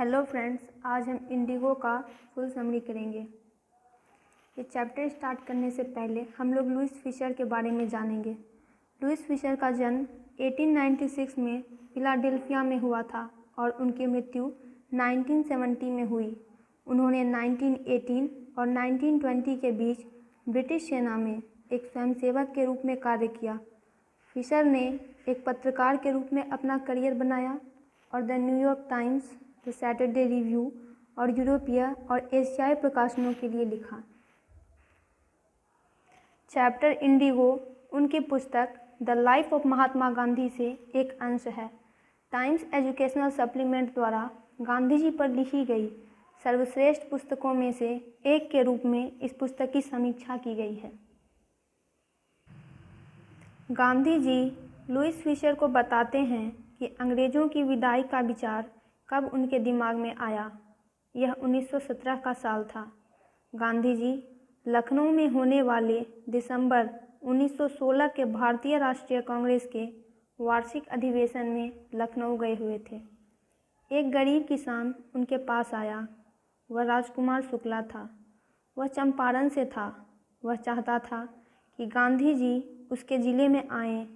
Hello friends, आज हम Indigo का फुल समरी करेंगे। ये चैप्टर स्टार्ट करने से पहले हम लोग लुईस फिशर के बारे में जानेंगे। लुईस फिशर का जन्म 1896 में फिलाडेल्फिया में हुआ था और उनकी मृत्यु 1970 में हुई। उन्होंने 1918 और 1920 के बीच ब्रिटिश सेना में एक स्वयंसेवक के रूप में कार्य किया। फिशर ने एक पत्रकार के रूप में अपना करियर बनाया और the New York times, the Saturday review और यूरोपीय और एशियाई प्रकाशनों के लिए लिखा। चैप्टर इंडिगो उनकी पुस्तक the life of Mahatma Gandhi से एक अंश है। टाइम्स एजुकेशनल सप्लीमेंट द्वारा गांधी जी पर लिखी गई सर्वश्रेष्ठ पुस्तकों में से एक के रूप में इस पुस्तक की समीक्षा की गई है। गांधी जी लुईस फिशर को बताते हैं कि अंग्रेज़ों की विदाई का विचार कब उनके दिमाग में आया। यह 1917 का साल था। गांधी जी लखनऊ में होने वाले दिसंबर 1916 के भारतीय राष्ट्रीय कांग्रेस के वार्षिक अधिवेशन में लखनऊ गए हुए थे। एक गरीब किसान उनके पास आया। वह राजकुमार शुक्ला था। वह चंपारण से था। वह चाहता था कि गांधी जी उसके ज़िले में आएं।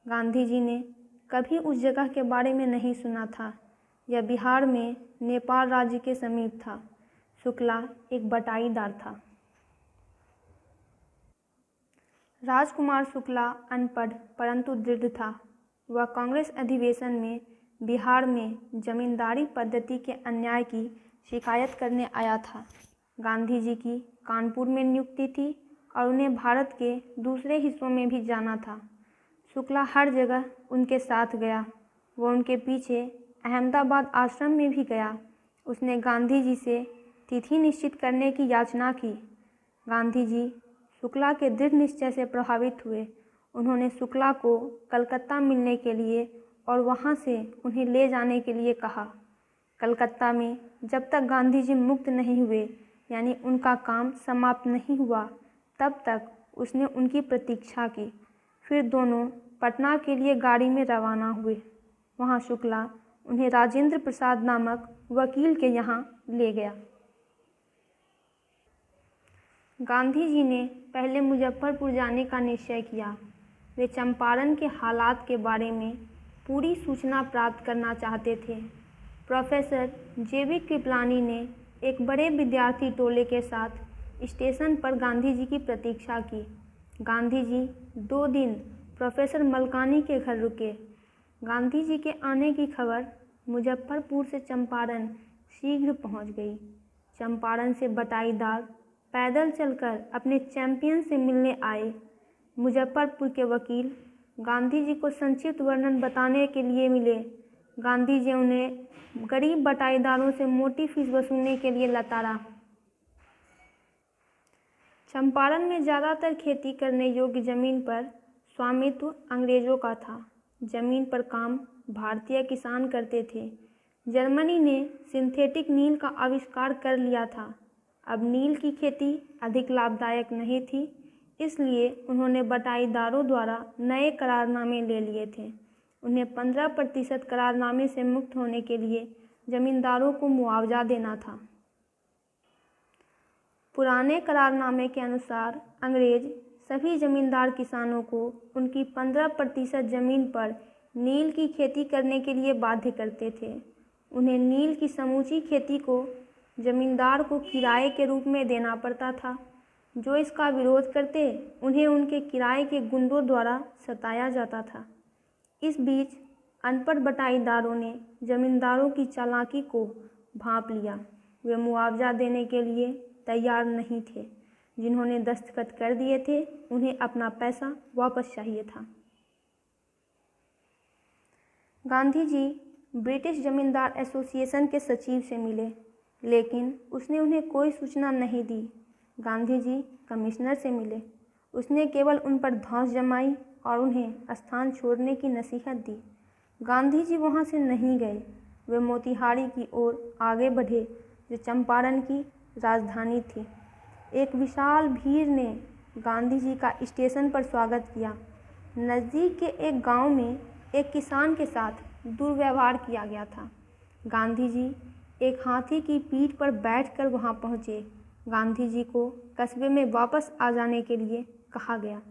गांधी जी ने कभी उस जगह के बारे में नहीं सुना था। यह बिहार में नेपाल राज्य के समीप था। शुक्ला एक बटाईदार था। राजकुमार शुक्ला अनपढ़ परंतु दृढ़ था। वह कांग्रेस अधिवेशन में बिहार में जमींदारी पद्धति के अन्याय की शिकायत करने आया था। गांधी जी की कानपुर में नियुक्ति थी और उन्हें भारत के दूसरे हिस्सों में भी जाना था। शुक्ला हर जगह उनके साथ गया। वह उनके पीछे अहमदाबाद आश्रम में भी गया। उसने गांधी जी से तिथि निश्चित करने की याचना की। गांधी जी शुक्ला के दृढ़ निश्चय से प्रभावित हुए। उन्होंने शुक्ला को कलकत्ता मिलने के लिए और वहां से उन्हें ले जाने के लिए कहा। कलकत्ता में जब तक गांधी जी मुक्त नहीं हुए, यानी उनका काम समाप्त नहीं हुआ, तब तक उसने उनकी प्रतीक्षा की। फिर दोनों पटना के लिए गाड़ी में रवाना हुए। वहां शुक्ला उन्हें राजेंद्र प्रसाद नामक वकील के यहाँ ले गया। गांधी जी ने पहले मुजफ्फरपुर जाने का निश्चय किया। वे चंपारण के हालात के बारे में पूरी सूचना प्राप्त करना चाहते थे। प्रोफेसर जेबी कृपलानी ने एक बड़े विद्यार्थी टोले के साथ स्टेशन पर गांधी जी की प्रतीक्षा की। गांधी जी 2 दिन प्रोफेसर मलकानी के घर रुके। गांधी जी के आने की खबर मुजफ्फरपुर से चंपारण शीघ्र पहुंच गई। चंपारण से बटाईदार पैदल चलकर अपने चैंपियन से मिलने आए। मुजफ्फरपुर के वकील गांधी जी को संक्षिप्त वर्णन बताने के लिए मिले। गांधी जी उन्हें गरीब बटाईदारों से मोटी फीस वसूलने के लिए लताड़ा। चंपारण में ज़्यादातर खेती करने योग्य ज़मीन पर स्वामित्व अंग्रेज़ों का था। ज़मीन पर काम भारतीय किसान करते थे। जर्मनी ने सिंथेटिक नील का आविष्कार कर लिया था। अब नील की खेती अधिक लाभदायक नहीं थी, इसलिए उन्होंने बटाईदारों द्वारा नए करारनामे ले लिए थे। उन्हें 15% करारनामे से मुक्त होने के लिए जमींदारों को मुआवजा देना था। पुराने करारनामे के अनुसार अंग्रेज सभी जमींदार किसानों को उनकी 15% ज़मीन पर नील की खेती करने के लिए बाध्य करते थे। उन्हें नील की समूची खेती को जमींदार को किराए के रूप में देना पड़ता था। जो इसका विरोध करते, उन्हें उनके किराए के गुंडों द्वारा सताया जाता था। इस बीच अनपढ़ बटाईदारों ने जमींदारों की चालाकी को भांप लिया। वे मुआवजा देने के लिए तैयार नहीं थे। जिन्होंने दस्तखत कर दिए थे, उन्हें अपना पैसा वापस चाहिए था। गांधी जी ब्रिटिश जमींदार एसोसिएशन के सचिव से मिले, लेकिन उसने उन्हें कोई सूचना नहीं दी। गांधी जी कमिश्नर से मिले। उसने केवल उन पर धौंस जमाई और उन्हें स्थान छोड़ने की नसीहत दी। गांधी जी वहां से नहीं गए। वे मोतिहारी की ओर आगे बढ़े, जो चंपारण की राजधानी थी। एक विशाल भीड़ ने गांधी जी का स्टेशन पर स्वागत किया। नज़दीक के एक गांव में एक किसान के साथ दुर्व्यवहार किया गया था। गांधी जी एक हाथी की पीठ पर बैठकर वहां पहुंचे। गांधी जी को कस्बे में वापस आ जाने के लिए कहा गया।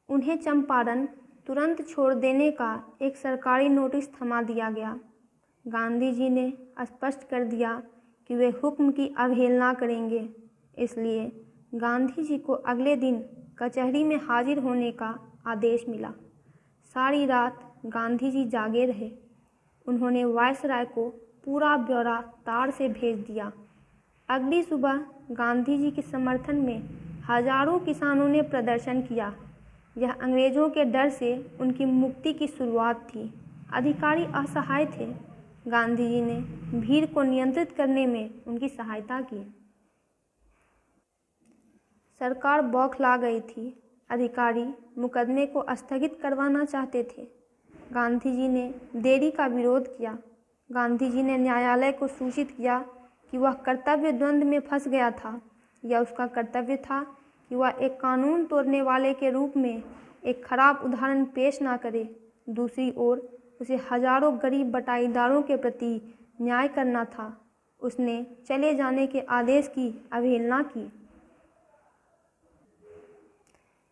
उन्हें चंपारण तुरंत छोड़ देने का एक सरकारी नोटिस थमा दिया गया। गांधी जी ने स्पष्ट कर दिया कि वे हुक्म की अवहेलना करेंगे, इसलिए गांधी जी को अगले दिन कचहरी में हाजिर होने का आदेश मिला। सारी रात गांधी जी जागे रहे। उन्होंने वायसराय को पूरा ब्यौरा तार से भेज दिया। अगली सुबह गांधी जी के समर्थन में हजारों किसानों ने प्रदर्शन किया। यह अंग्रेजों के डर से उनकी मुक्ति की शुरुआत थी। अधिकारी असहाय थे। गांधी जी ने भीड़ को नियंत्रित करने में उनकी सहायता की। सरकार बौखला गई थी। अधिकारी मुकदमे को स्थगित करवाना चाहते थे। गांधी जी ने देरी का विरोध किया। गांधी जी ने न्यायालय को सूचित किया कि वह कर्तव्य द्वंद्व में फंस गया था। यह उसका कर्तव्य था कि वह एक कानून तोड़ने वाले के रूप में एक खराब उदाहरण पेश ना करे। दूसरी ओर उसे हजारों गरीब बटाईदारों के प्रति न्याय करना था। उसने चले जाने के आदेश की अवहेलना की।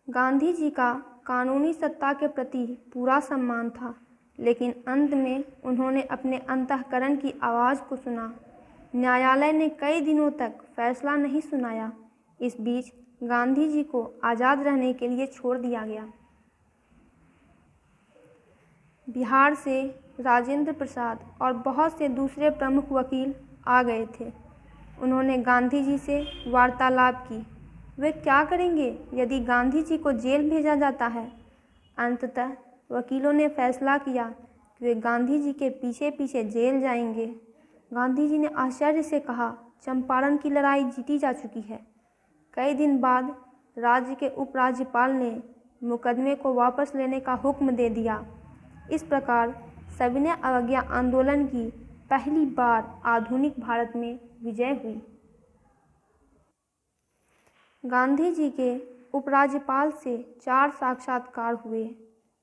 गांधी जी का कानूनी सत्ता के प्रति पूरा सम्मान था, लेकिन अंत में उन्होंने अपने अंतःकरण की आवाज़ को सुना। न्यायालय ने कई दिनों तक फैसला नहीं सुनाया। इस बीच गांधी जी को आज़ाद रहने के लिए छोड़ दिया गया। बिहार से राजेंद्र प्रसाद और बहुत से दूसरे प्रमुख वकील आ गए थे। उन्होंने गांधी जी से वार्तालाप की। वे क्या करेंगे यदि गांधी जी को जेल भेजा जाता है? अंततः वकीलों ने फैसला किया कि वे गांधी जी के पीछे पीछे जेल जाएंगे। गांधी जी ने आश्चर्य से कहा, चंपारण की लड़ाई जीती जा चुकी है। कई दिन बाद राज्य के उपराज्यपाल ने मुकदमे को वापस लेने का हुक्म दे दिया। इस प्रकार सविनय अवज्ञा आंदोलन की पहली बार आधुनिक भारत में विजय हुई। गांधी जी के उपराज्यपाल से 4 साक्षात्कार हुए।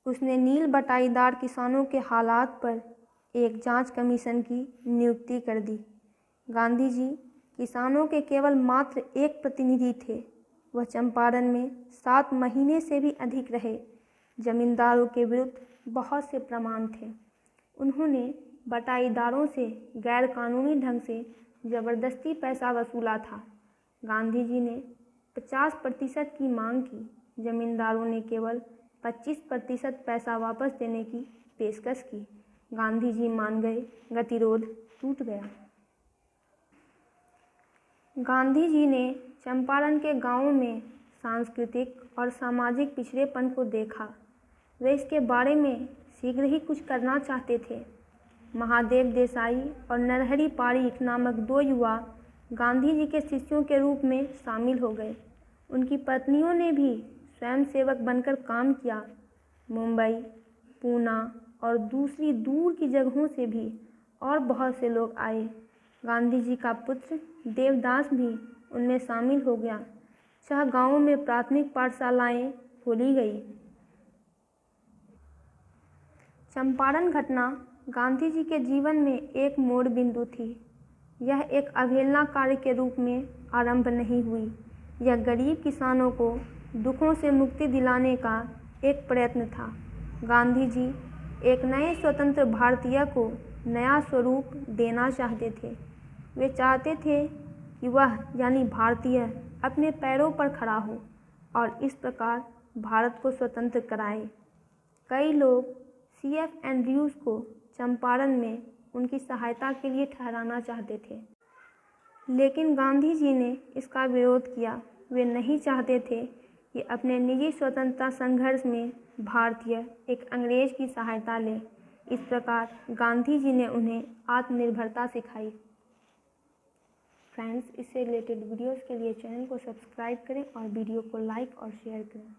उसने नील बटाईदार किसानों के हालात पर एक जांच कमीशन की नियुक्ति कर दी। गांधी जी किसानों के केवल मात्र एक प्रतिनिधि थे। वह चंपारण में 7 महीने से भी अधिक रहे। जमींदारों के विरुद्ध बहुत से प्रमाण थे। उन्होंने बटाईदारों से गैरकानूनी ढंग से ज़बरदस्ती पैसा वसूला था। गांधी जी ने 50% की मांग की। जमींदारों ने केवल 25% पैसा वापस देने की पेशकश की। गांधी जी मान गए। गतिरोध टूट गया। गांधी जी ने चंपारण के गांवों में सांस्कृतिक और सामाजिक पिछड़ेपन को देखा। वे इसके बारे में शीघ्र ही कुछ करना चाहते थे। महादेव देसाई और नरहरि पारीख नामक 2 युवा गांधी जी के शिष्यों के रूप में शामिल हो गए। उनकी पत्नियों ने भी स्वयंसेवक बनकर काम किया। मुंबई, पूना और दूसरी दूर की जगहों से भी और बहुत से लोग आए। गांधी जी का पुत्र देवदास भी उनमें शामिल हो गया। 6 गांवों में प्राथमिक पाठशालाएं खोली गई। चंपारण घटना गांधी जी के जीवन में एक मोड़ बिंदु थी। यह एक अवहेलना कार्य के रूप में आरंभ नहीं हुई। यह गरीब किसानों को दुखों से मुक्ति दिलाने का एक प्रयत्न था। गांधी जी एक नए स्वतंत्र भारतीय को नया स्वरूप देना चाहते थे। वे चाहते थे कि वह यानी भारतीय अपने पैरों पर खड़ा हो और इस प्रकार भारत को स्वतंत्र कराए। कई लोग C.F. एंड्रयूज़ को चंपारण में उनकी सहायता के लिए ठहराना चाहते थे, लेकिन गांधी जी ने इसका विरोध किया। वे नहीं चाहते थे कि अपने निजी स्वतंत्रता संघर्ष में भारतीय एक अंग्रेज की सहायता ले। इस प्रकार गांधी जी ने उन्हें आत्मनिर्भरता सिखाई। फ्रेंड्स, इससे रिलेटेड वीडियोस के लिए चैनल को सब्सक्राइब करें और वीडियो को लाइक और शेयर करें।